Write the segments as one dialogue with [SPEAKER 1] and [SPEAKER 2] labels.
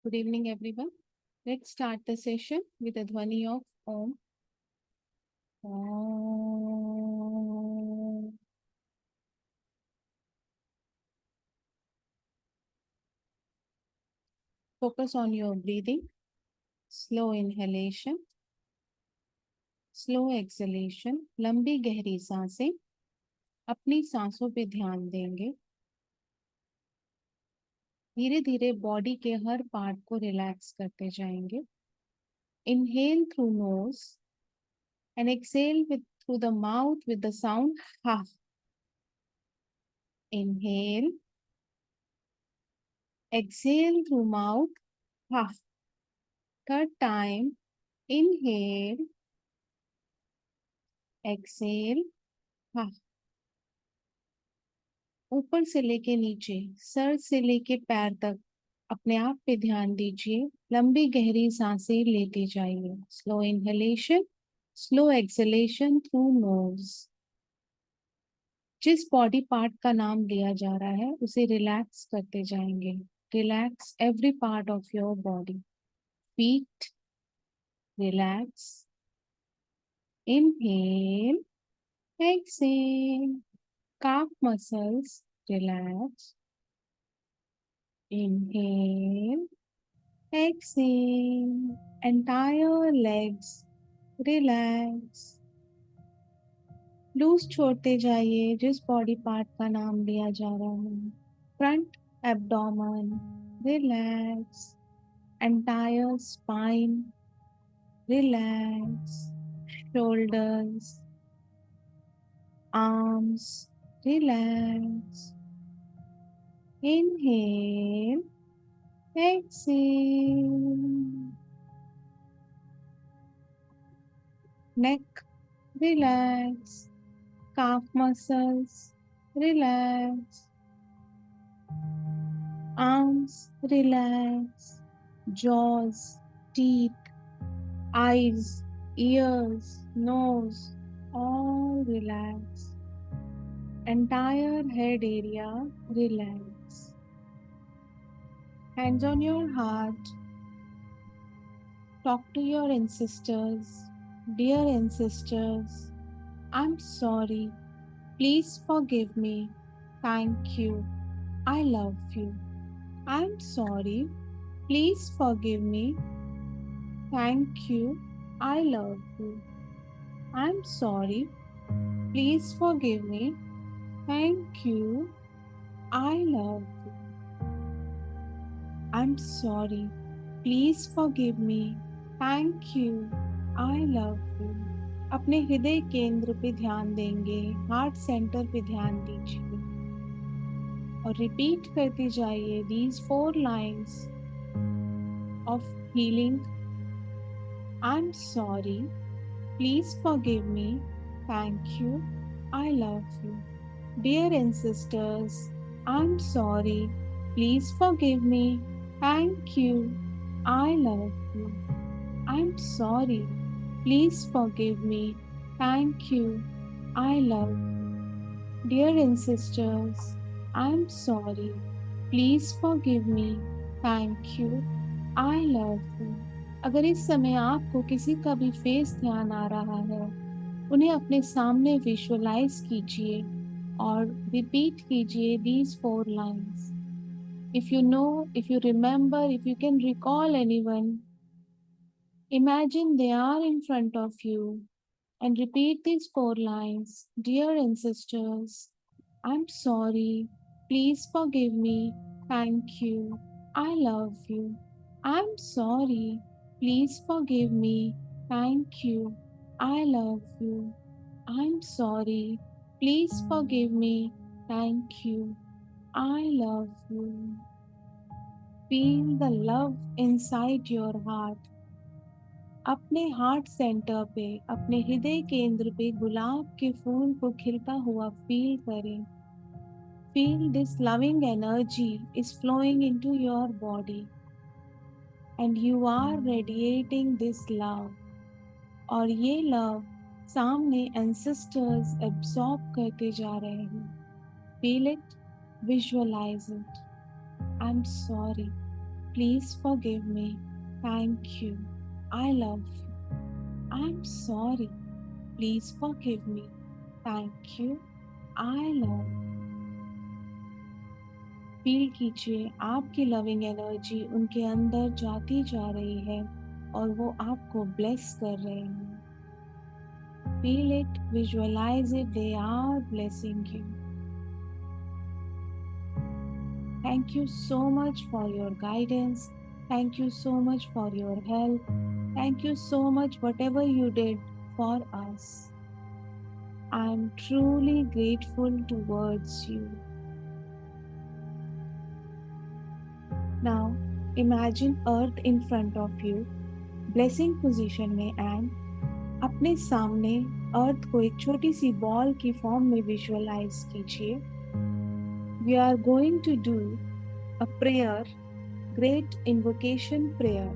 [SPEAKER 1] Good evening, everyone. Let's start the session with a dhvani of Om. Om. Focus on your breathing. Slow inhalation, slow exhalation. लंबी गहरी सांसें. अपनी सांसों पे ध्यान देंगे. धीरे धीरे बॉडी के हर पार्ट को रिलैक्स करते जाएंगे. Inhale through nose and exhale through the mouth with the sound ha. Inhale, exhale through mouth ha. Third time, inhale, exhale ha. ऊपर से लेके नीचे, सर से लेके पैर तक अपने आप पे ध्यान दीजिए. लंबी गहरी सांसें लेते जाइए. Slow inhalation, slow exhalation through nose. जिस बॉडी पार्ट का नाम लिया जा रहा है उसे रिलैक्स करते जाएंगे. Relax every part of your body. Feet relax. Inhale, exhale. Calf muscles relax. Inhale, exhale. Entire legs relax. Loose छोड़ते जाइए जिस बॉडी पार्ट का नाम लिया जा रहा है. Front abdomen relax. Entire spine relax. Shoulders, arms relax. Inhale, exhale. Neck relax. Calf muscles relax. Arms relax. Jaws, teeth, eyes, ears, nose all relax. Entire head area relax. Hands on your heart. Talk to your ancestors. Dear ancestors, I'm sorry. Please forgive me. Thank you. I love you. I'm sorry. Please forgive me. Thank you. I love you. I'm sorry. Please forgive me. Thank you. I love you. I'm sorry. Please forgive me. Thank you. I love you. अपने हृदय केंद्र पे ध्यान देंगे. Heart centre पे ध्यान दीजिए और रिपीट करते जाइए these 4 lines of healing. I'm sorry. Please forgive me. Thank you. I love you. Dear ancestors, I'm sorry. Please forgive me. Thank you. I love you. I'm sorry. Please forgive me. Thank you. I love you. Dear ancestors, I'm sorry. Please forgive me. Thank you. I love you. अगर इस समय आपको किसी का भी face ध्यान आ रहा है, उन्हें अपने सामने विजुअलाइज कीजिए और रिपीट कीजिए these 4 lines. If you know, if you remember, if you can recall anyone, imagine they are in front of you and repeat these 4 lines. Dear ancestors, I'm sorry. Please forgive me. Thank you. I love you. I'm sorry. Please forgive me. Thank you. I love you. I'm sorry. Please forgive me. Thank you. I love you. Feel the love inside your heart. अपने heart centre पे, अपने हृदय केंद्र पे गुलाब के फूल को खिलता हुआ फील करें. Feel this loving energy is flowing into your body and you are radiating this love. और ये लव सामने ancestors absorb करते जा रहे हैं. Feel it, visualize it. I'm sorry. Please forgive me. Thank you. I love you. I'm sorry. Please forgive me. Thank you. I love you. Feel कीजिए आपकी loving energy उनके अंदर जाती जा रही है और वो आपको ब्लेस कर रहे हैं. Feel it, visualize it, they are blessing you. Thank you so much for your guidance. Thank you so much for your help. Thank you so much whatever you did for us. I am truly grateful towards you. Now imagine earth in front of you, blessing position में, and अपने सामने अर्थ को एक छोटी सी ball की form में visualise कीजिए. We are going to do a prayer, great invocation prayer.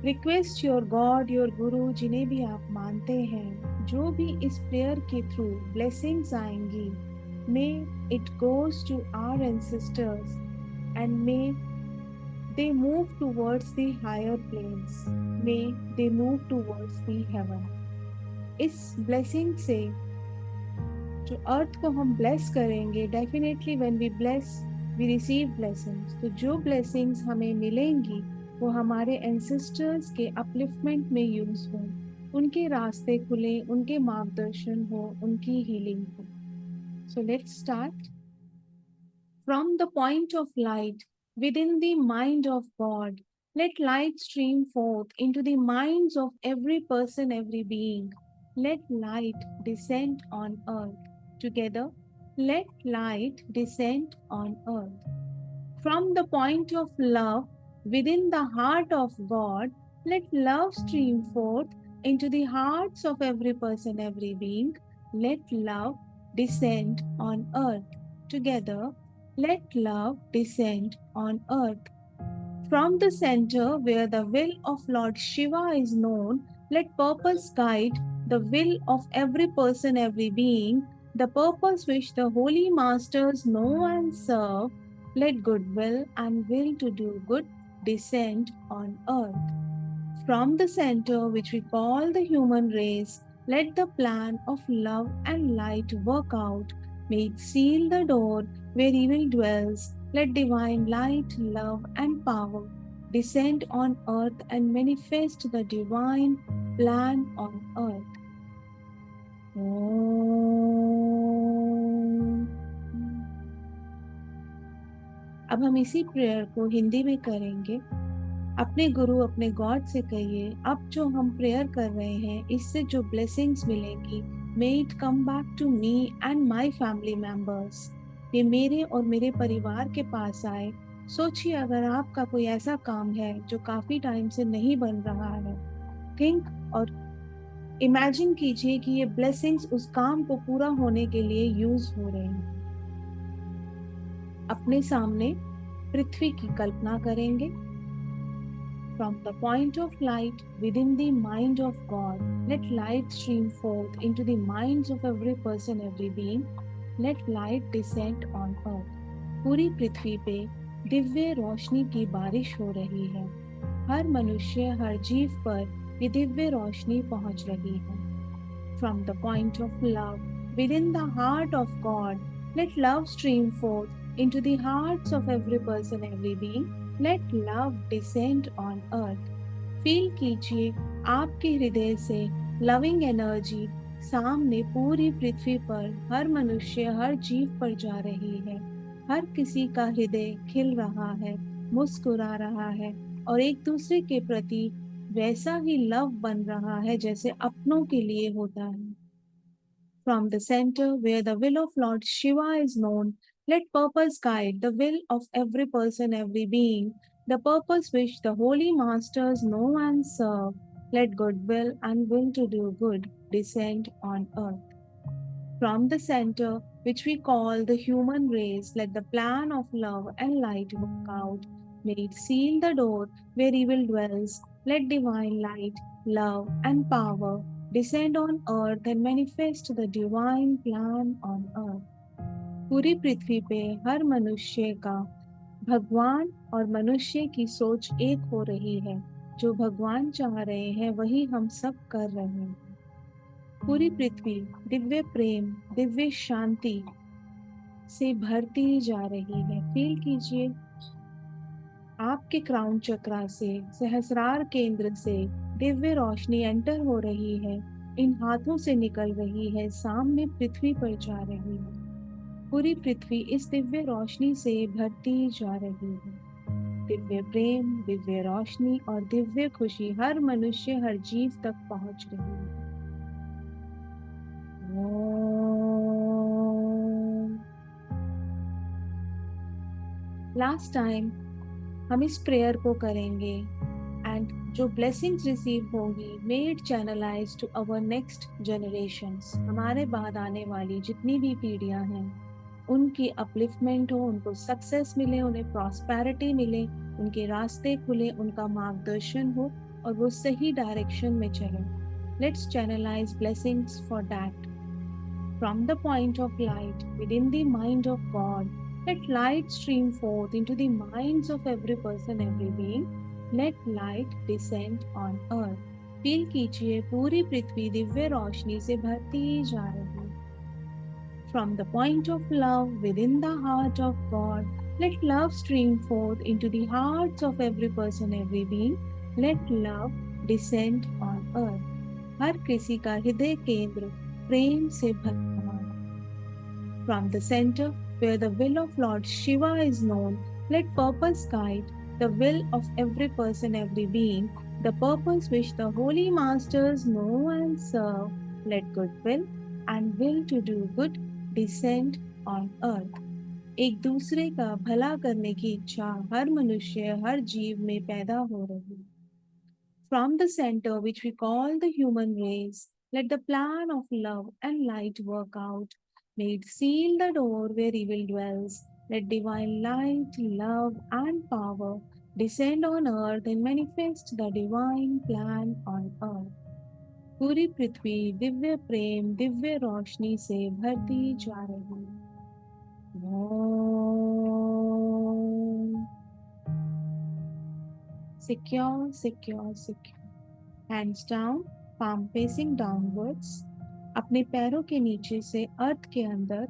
[SPEAKER 1] Request your God, your Guru, जिन्हें भी आप मानते हैं, जो भी इस प्रेयर के थ्रू blessings आएंगी, may it goes to our ancestors and may they move towards the higher planes. May they move towards the heaven. इस blessing से जो अर्थ को हम bless करेंगे, definitely when we bless, we receive blessings. तो जो blessings हमें मिलेंगी, वो हमारे ancestors के upliftment में use हो, उनके रास्ते खुले, उनके मार्गदर्शन हो, उनकी healing हो. So let's start. From the point of light within the mind of God, let light stream forth into the minds of every person, every being. Let light descend on earth. Together, let light descend on earth. From the point of love within the heart of God, let love stream forth into the hearts of every person, every being. Let love descend on earth. Together, let love descend on earth. From the center where the will of Lord Shiva is known, let purpose guide the will of every person, every being, the purpose which the holy masters know and serve. Let goodwill and will to do good descend on earth. From the center which we call the human race, let the plan of love and light work out. May it seal the door where evil dwells. Let divine light, love, and power descend on earth and manifest the divine plan on earth. अब हम इसी prayer को हिंदी में करेंगे. अपने गुरु, अपने God से कहिए, अब जो हम प्रेयर कर रहे हैं, इससे जो ब्लेसिंग्स मिलेंगी, may it come back to me and my family members. ये मेरे और मेरे परिवार के पास आए. सोचिए अगर आपका कोई ऐसा काम है जो काफी टाइम से नहीं बन रहा है, थिंक और इमेजिन कीजिए कि ये ब्लेसिंग्स उस काम को पूरा होने के लिए यूज हो रहे हैं. अपने सामने पृथ्वी की कल्पना करेंगे. From the point of light within the mind of God, let light stream forth into the minds of every person, every being. Let light descend on earth. पूरी पृथ्वी पे दिव्य रोशनी की बारिश हो रही है. हर मनुष्य, हर जीव पर ये दिव्य रोशनी पहुंच रही है. From the point of love within the heart of God, let love stream forth into the hearts of every person, every being. Let love descend on earth. Feel कीजिए आपके हृदय से लविंग एनर्जी सामने पूरी पृथ्वी पर हर मनुष्य, हर जीव पर जा रही है. हर किसी का हृदय खिल रहा है, मुस्कुरा रहा है और एक दूसरे के प्रति वैसा ही लव बन रहा है जैसे अपनों के लिए होता है. From the center where the will of Lord Shiva is known, let purpose guide the will of every person, every being, the purpose which the holy masters know and serve. Let goodwill and will to do good descend on earth. From the center which we call the human race, let the plan of love and light work out. May it seal the door where evil dwells. Let divine light, love, and power descend on earth and manifest the divine plan on earth. पूरी पृथ्वी पे हर मनुष्य का भगवान और मनुष्य की सोच एक हो रही है। जो भगवान चाह रहे हैं वही हम सब कर रहे हैं। पूरी पृथ्वी दिव्य प्रेम, दिव्य शांति से भरती जा रही है। फील कीजिए, आपके क्राउन चक्रा से, सहस्रार केंद्र से दिव्य रोशनी एंटर हो रही है। इन हाथों से निकल रही है, सामने पृथ्वी पर जा रही है। पूरी पृथ्वी इस दिव्य रोशनी से भरती जा रही है। दिव्य प्रेम, दिव्य रोशनी और दिव्य खुशी हर मनुष्य, हर जीव तक पहुंच रही है। लास्ट टाइम हम इस प्रेयर को करेंगे एंड जो ब्लेसिंग्स रिसीव होंगी may it channelize to our next generations. हमारे बाद आने वाली जितनी भी पीढ़ियां हैं उनकी अपलिफ्टमेंट हो, उनको सक्सेस मिले, उन्हें प्रॉस्पेरिटी मिले, उनके रास्ते खुले, उनका मार्गदर्शन हो और वो सही डायरेक्शन में चले। Let's channelize blessings for that. From the point of light within the mind of God, let light stream forth into the minds of every person, every being. Let light descend on earth. Feel कीजिए, पूरी पृथ्वी दिव्य रोशनी से भरती जा रही है। From the point of love within the heart of God, let love stream forth into the hearts of every person, every being. Let love descend on earth. हर किसी का हृदय केंद्र प्रेम से भरा। From the center where the will of Lord Shiva is known, let purpose guide the will of every person, every being, the purpose which the holy masters know and serve. Let goodwill and will to do good descend on earth. एक दूसरे का भला करने की इच्छा हर मनुष्य, हर जीव में पैदा हो रही है। From the center, which we call the human race, let the plan of love and light work out. May it seal the door where evil dwells. Let divine light, love, and power descend on earth and manifest the divine plan on earth. पूरी पृथ्वी दिव्य प्रेम, दिव्य रोशनी से भरती जा रही है। Secure, secure, secure. Hands down, palm facing downwards. अपने पैरों के नीचे से अर्थ के अंदर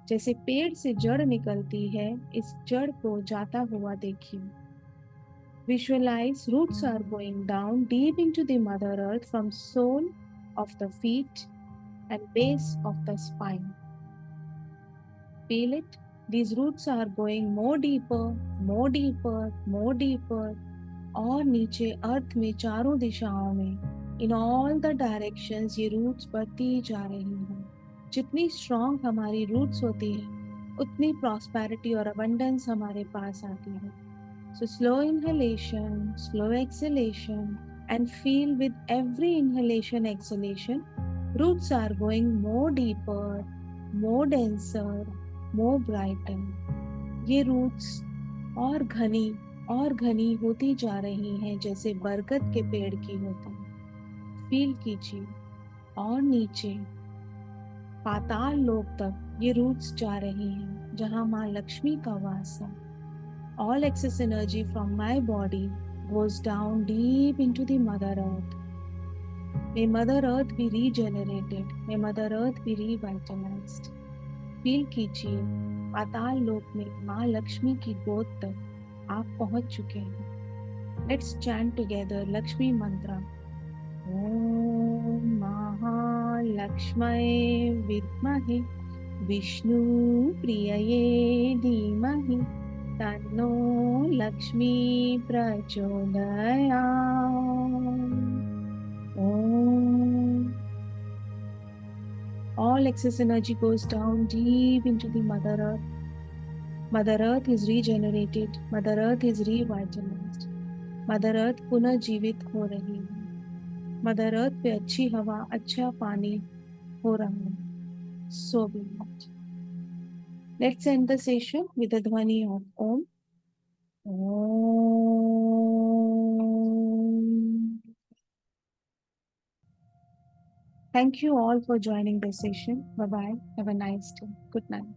[SPEAKER 1] जैसे पेड़ से जड़ निकलती है, इस जड़ को जाता हुआ देखिए। Visualize roots are going down deep into the mother earth from sole of the feet and base of the spine. Feel it. These roots are going more deeper, more deeper, more deeper. और नीचे अर्थ में चारों दिशाओं में in all the directions ये roots बढ़ती जा रही हैं। जितनी स्ट्रॉन्ग हमारी रूट्स होती है उतनी प्रॉस्पेरिटी और अबंडेंस हमारे पास आती है। So slow inhalation, slow exhalation and feel with every inhalation exhalation roots are going more deeper, more denser, more brighter. ये रूट्स और घनी होती जा रही हैं जैसे बरगद के पेड़ की होती है। फील कीजिए और नीचे पाताल लोक तक ये रूट्स जा रही हैं जहां माँ लक्ष्मी का वास है। All excess energy from my body goes down deep into the Mother Earth. May Mother Earth be regenerated. May Mother Earth be revitalized. Feel कीजिए, पाताल लोक में माँ लक्ष्मी की गोद तक आप पहुंच चुके हैं। Let's chant together Lakshmi mantra. Om Mahalakshmaye Vidmahe Vishnu Priyaye Dhimahi Tanno Lakshmi Prachodayat. Om. All excess energy goes down deep into the Mother Earth. Mother Earth is regenerated. Mother Earth is revitalized. Mother earth पुनः जीवित हो रही है। Mother earth पे अच्छी हवा, अच्छा पानी हो रहा है। So be it. Let's end the session with the ध्वनि of Om. Thank you all for joining the session. Bye bye. Have a nice day. Good night.